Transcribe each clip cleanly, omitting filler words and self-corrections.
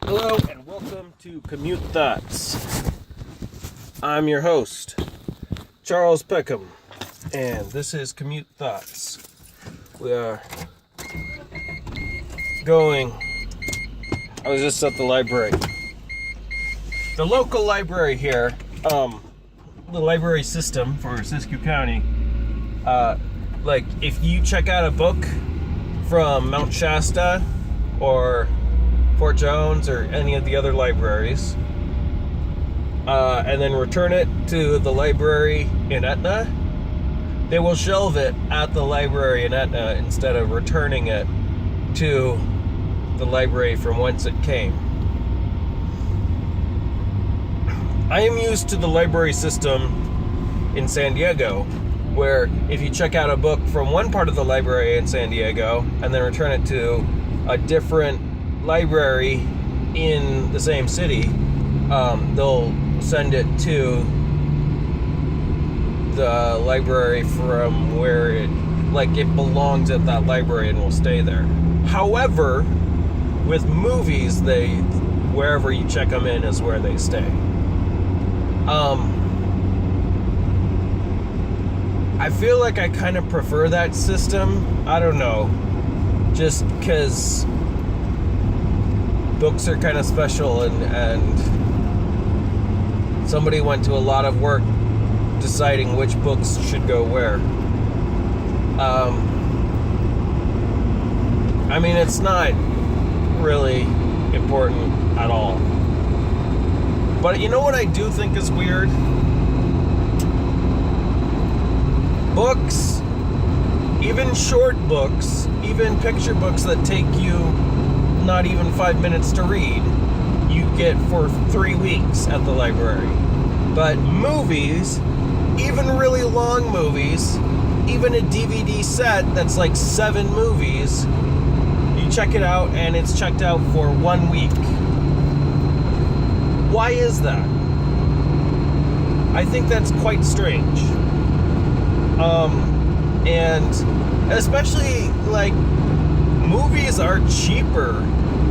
Hello and welcome to Commute Thoughts. I'm your host, Charles Peckham, and this is Commute Thoughts. We are I was just at the library. The local library here, the library system for Siskiyou County, if you check out a book from Mount Shasta or Fort Jones or any of the other libraries, and then return it to the library in Etna, they will shelve it at the library in Etna instead of returning it to the library from whence it came. I am used to the library system in San Diego, where if you check out a book from one part of the library in San Diego and then return it to a different library in the same city, they'll send it to the library from where it belongs at that library and will stay there. However, with movies, wherever you check them in is where they stay. I feel like I kind of prefer that system. I don't know, just because books are kind of special, and somebody went to a lot of work deciding which books should go where. I mean, it's not really important at all. But you know what I do think is weird? Books, even short books, even picture books that take you not even 5 minutes to read, you get for 3 weeks at the library. But movies, even really long movies, even a DVD set that's like 7 movies, you check it out and it's checked out for 1 week. Why is that? I think that's quite strange. And especially movies are cheaper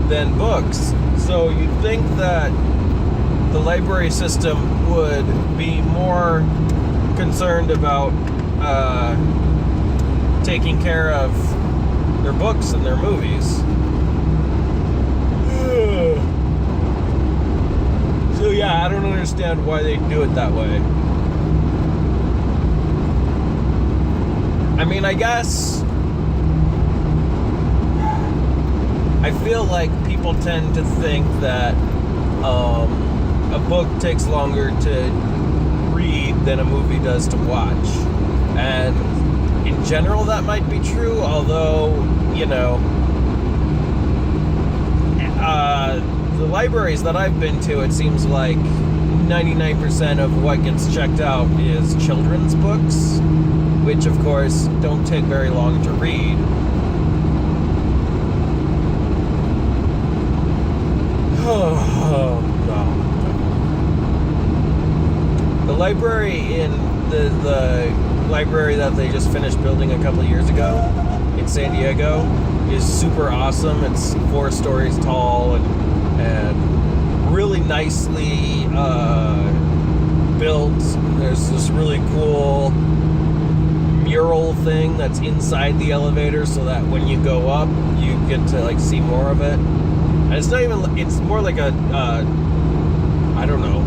than books, so you'd think that the library system would be more concerned about taking care of their books and their movies. So yeah, I don't understand why they do it that way. I mean, I guess I feel like people tend to think that a book takes longer to read than a movie does to watch. And in general, that might be true, although, the libraries that I've been to, it seems like 99% of what gets checked out is children's books, which, of course, don't take very long to read. Oh, no. The library in the library that they just finished building a couple of years ago in San Diego is super awesome. It's 4 stories tall and really nicely built. There's this really cool mural thing that's inside the elevator, so that when you go up, you get to see more of it. And it's not even, it's more like a I don't know,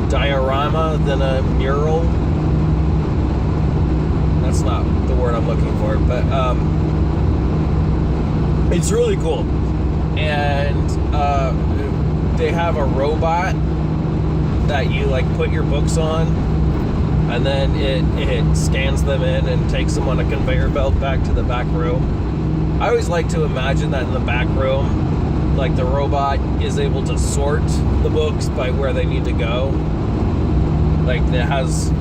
diorama than a mural. That's not the word I'm looking for, but it's really cool. And they have a robot that you put your books on, and then it scans them in and takes them on a conveyor belt back to the back room. I always like to imagine that in the back room, the robot is able to sort the books by where they need to go. It has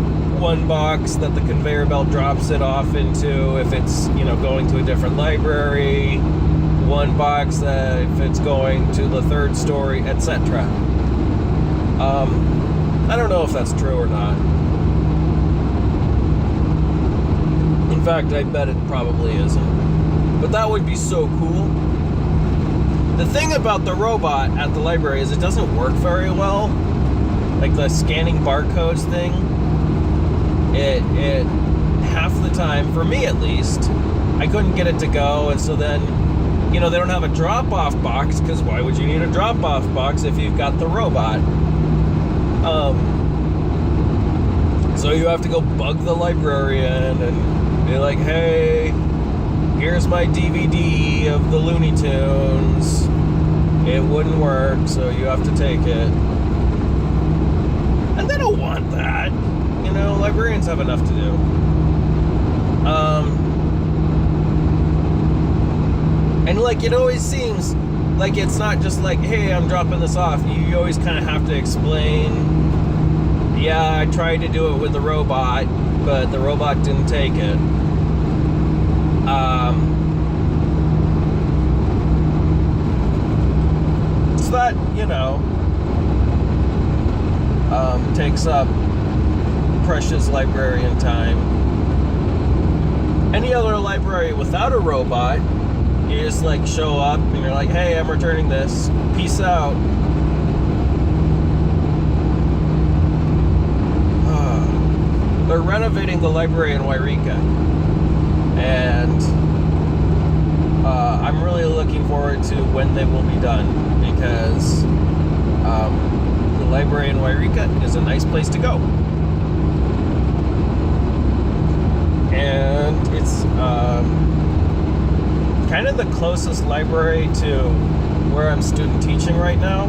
one box that the conveyor belt drops it off into if it's, going to a different library, one box that if it's going to the 3rd story, etc. I don't know if that's true or not. In fact, I bet it probably isn't. But that would be so cool. The thing about the robot at the library is it doesn't work very well. Like the scanning barcodes thing, it half the time, for me at least, I couldn't get it to go, and so then, they don't have a drop-off box, because why would you need a drop-off box if you've got the robot? So you have to go bug the librarian and be like, hey, here's my DVD of the Looney Tunes. It wouldn't work, so you have to take it. And they don't want that. Librarians have enough to do. And it always seems like it's not just like, hey, I'm dropping this off. You always kind of have to explain, yeah, I tried to do it with the robot, but the robot didn't take it. So that, takes up precious librarian time. Any other library without a robot, you just show up and you're like, hey, I'm returning this. Peace out. They're renovating the library in Wairika, and I'm really looking forward to when they will be done, because the library in Wairika is a nice place to go, and it's kind of the closest library to where I'm student teaching right now.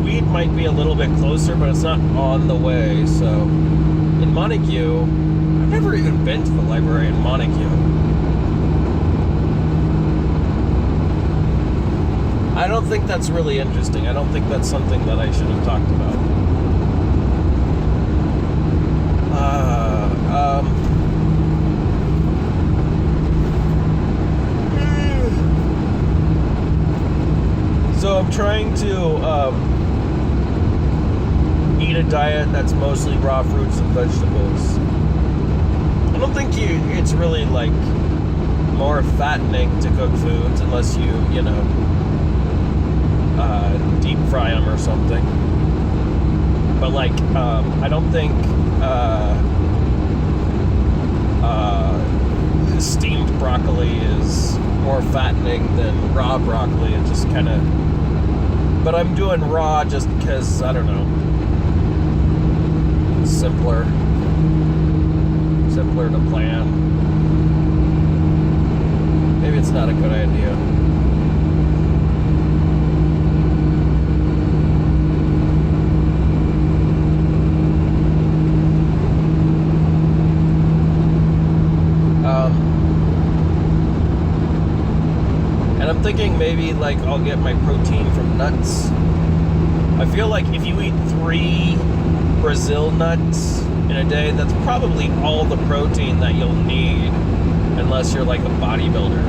Weed might be a little bit closer, but it's not on the way. So in Montague, I've never even been to the library in Montague. I don't think that's really interesting. I don't think that's something that I should have talked about. So I'm trying to eat a diet that's mostly raw fruits and vegetables. I don't think it's really more fattening to cook foods unless you deep fry them or something. But I don't think steamed broccoli is more fattening than raw broccoli. It just kind of... But I'm doing raw just because, I don't know, it's simpler to plan. Maybe it's not a good idea. And I'm thinking maybe I'll get my protein from nuts. I feel like if you eat 3 Brazil nuts in a day, that's probably all the protein that you'll need, unless you're a bodybuilder.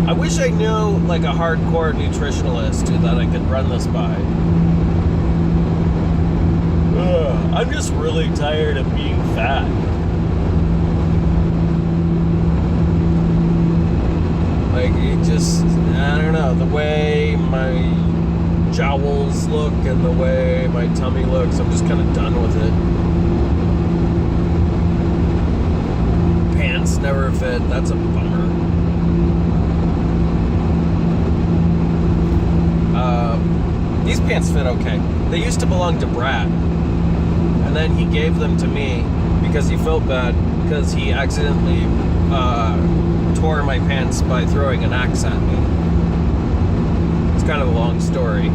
I wish I knew a hardcore nutritionalist that I could run this by. I'm just really tired of being fat. It just, I don't know, the way my jowls look and the way my tummy looks, I'm just kind of done with it. Pants never fit, that's a bummer. These pants fit okay. They used to belong to Brad, and then he gave them to me because he felt bad because he accidentally tore my pants by throwing an axe at me. It's kind of a long story.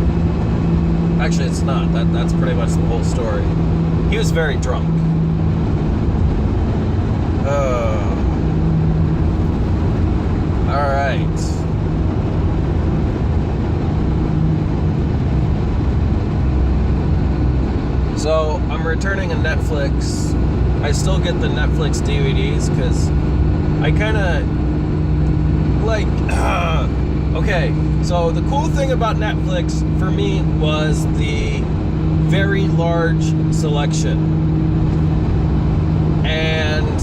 Actually, it's not. That's pretty much the whole story. He was very drunk. All right. So I'm returning a Netflix. I still get the Netflix DVDs because I kind of okay, so the cool thing about Netflix for me was the very large selection. And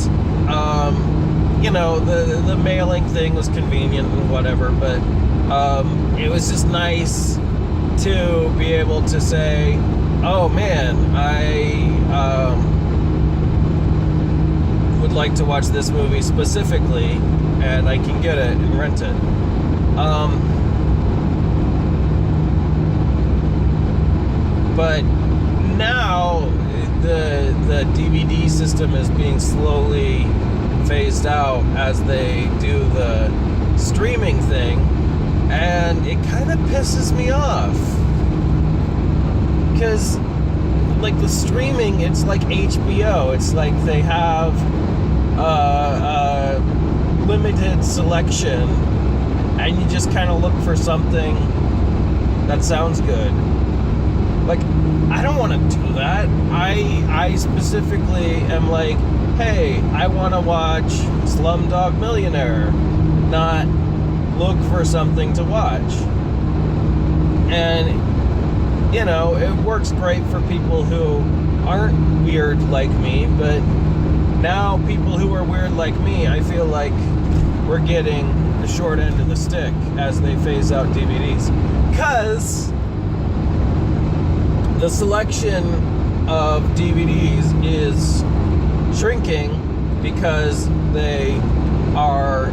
the mailing thing was convenient and whatever, but it was just nice to be able to say, oh man, I would like to watch this movie specifically, and I can get it and rent it. But now the DVD system is being slowly phased out as they do the streaming thing, and it kind of pisses me off, because like the streaming, it's like HBO. It's like they have a limited selection, and you just kind of look for something that sounds good. Like, I don't want to do that. I specifically am like, hey, I want to watch Slumdog Millionaire, not look for something to watch. And, it works great for people who aren't weird like me, but now people who are weird like me, I feel like we're getting the short end of the stick as they phase out DVDs. Because the selection of DVDs is shrinking because they are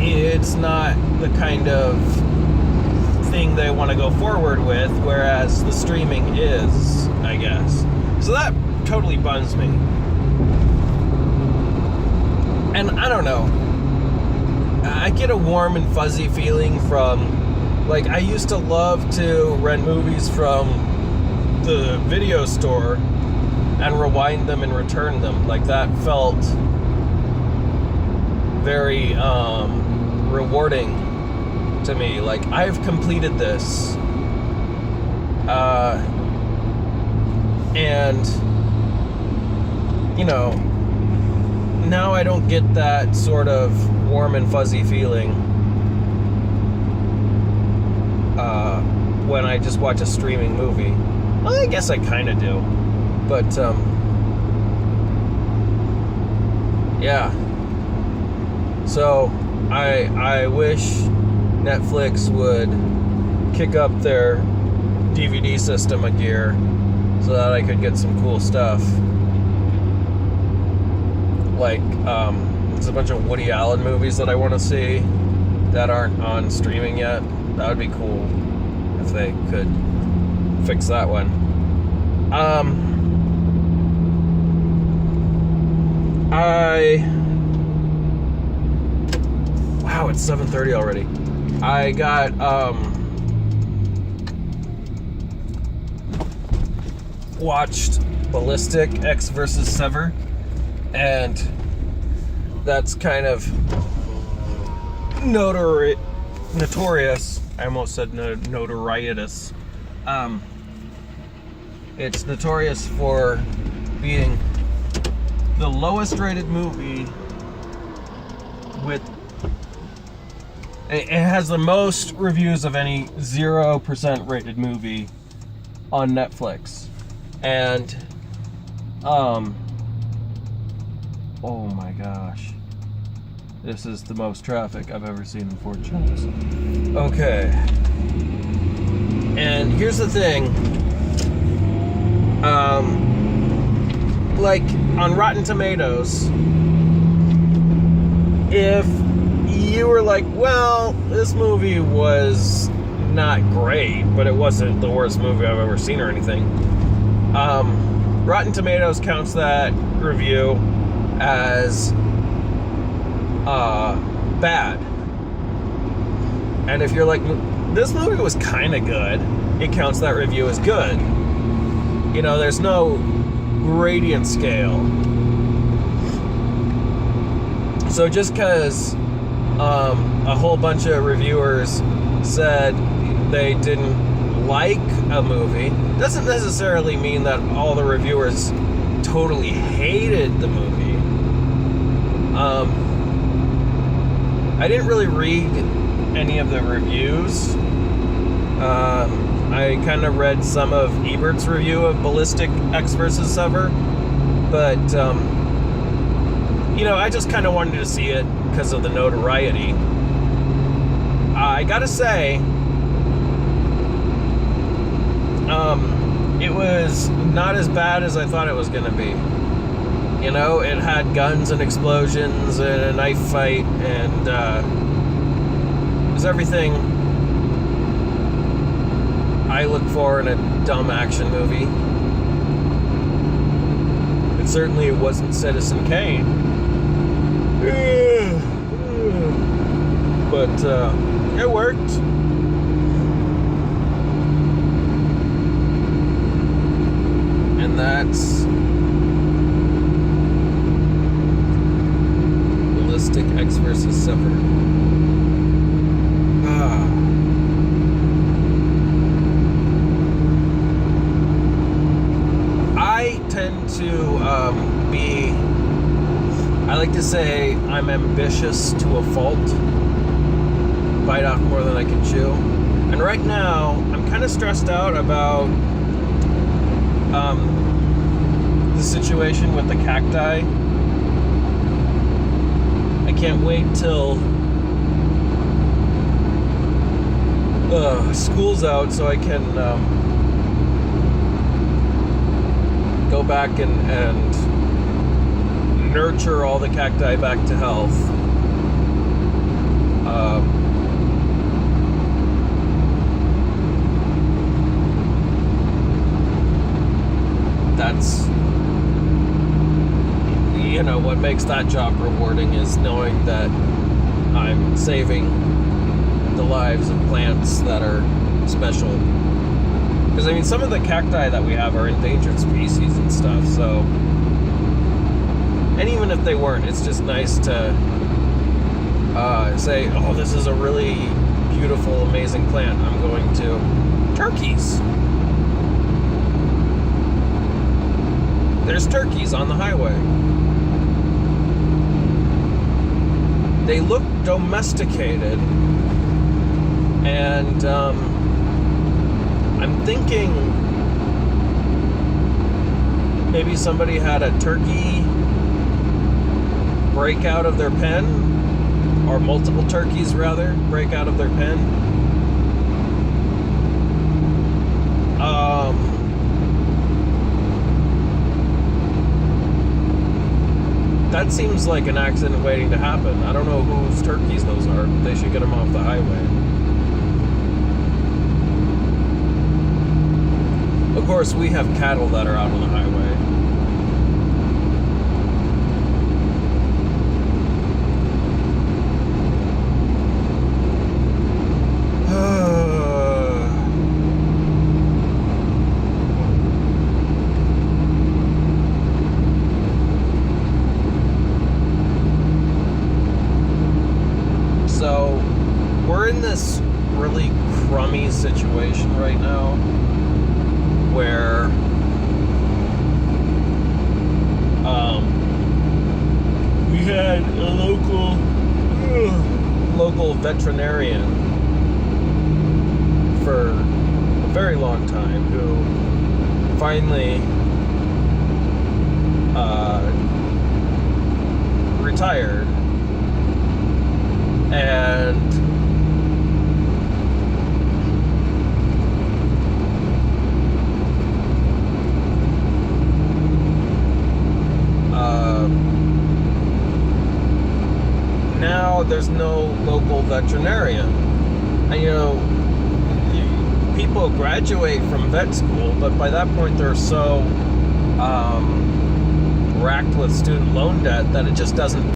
it's not the kind of thing they want to go forward with, whereas the streaming is, I guess. So that totally buns me. And I don't know, I get a warm and fuzzy feeling from, like, I used to love to rent movies from the video store and rewind them and return them. Like, that felt very rewarding to me. Like, I've completed this, and now I don't get that sort of warm and fuzzy feeling when I just watch a streaming movie. Well, I guess I kind of do, but yeah. So I wish Netflix would kick up their DVD system a gear so that I could get some cool stuff. Like, there's a bunch of Woody Allen movies that I want to see that aren't on streaming yet. That would be cool if they could fix that one. Wow, it's 7:30 already. I got watched Ballistic X vs. Sever, and that's kind of notorious. I almost said notorietous. It's notorious for being the lowest rated movie with... It has the most reviews of any 0% rated movie on Netflix. And, oh my gosh. This is the most traffic I've ever seen in Fort Jones. Okay. And here's the thing. Like, on Rotten Tomatoes, if you were like, well, this movie was not great, but it wasn't the worst movie I've ever seen or anything, Rotten Tomatoes counts that review as bad. And if you're like, this movie was kind of good, it counts that review as good. There's no gradient scale. So just because a whole bunch of reviewers said they didn't like a movie doesn't necessarily mean that all the reviewers totally hated the movie. I didn't really read any of the reviews. I kind of read some of Ebert's review of Ballistic X vs. Sever, But, I just kind of wanted to see it because of the notoriety. I gotta say, it was not as bad as I thought it was gonna be. It had guns and explosions and a knife fight, and it was everything I look for in a dumb action movie. It certainly wasn't Citizen Kane. But it worked. And that's Ballistic X versus Sever. I tend to I like to say I'm ambitious to a fault. Bite off more than I can chew. And right now, I'm kind of stressed out about the situation with the cacti. I can't wait till school's out so I can go back and nurture all the cacti back to health. That's what makes that job rewarding, is knowing that I'm saving the lives of plants that are special. Because some of the cacti that we have are endangered species and stuff, so, and even if they weren't, it's just nice to say, oh, this is a really beautiful, amazing plant. I'm going to turkeys. There's turkeys on the highway. They look domesticated, and I'm thinking maybe somebody had a turkey break out of their pen, or multiple turkeys rather break out of their pen. That seems like an accident waiting to happen. I don't know whose turkeys those are, but they should get them off the highway. Of course, we have cattle that are out on the highway. So, we're in this really crummy situation right now where we had a local veterinarian for a very long time who finally retired. And now there's no local veterinarian. And people graduate from vet school, but by that point they're so racked with student loan debt that it just doesn't